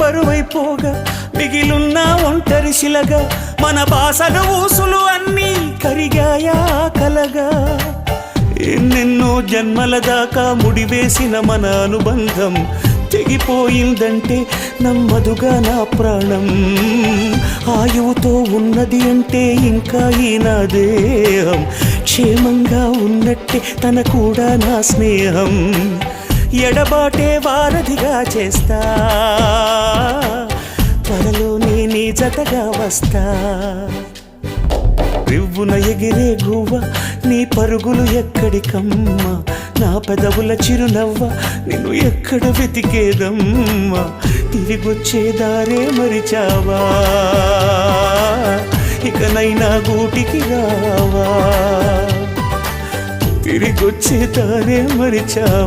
బరువైపోగా మిగిలున్న ఒంటరి శిలగా మన బాసగ ఊసులు అన్నీ కరిగాయా కలగా ఎన్నెన్నో జన్మల దాకా ముడివేసిన మన అనుబంధం తెగిపోయిందంటే నమ్మదుగా నా ప్రాణం ఆయువుతో ఉన్నది అంటే ఇంకా ఈ నా దేహం క్షేమంగా ఉన్నట్టే తన కూడా నా స్నేహం ఎడబాటే వారధిగా చేస్తా త్వరలో నీ జతగా వస్తా రివ్వున ఎగిరే గువ్వ నీ పరుగులు ఎక్కడికమ్మా నా పెదవుల చిరునవ్వ నిన్ను ఎక్కడ వెతికేదమ్మా తిరిగొచ్చే దారే మరిచావా ఇకనైనా గూటికి రావా తిరిగొచ్చే దారే మరిచావా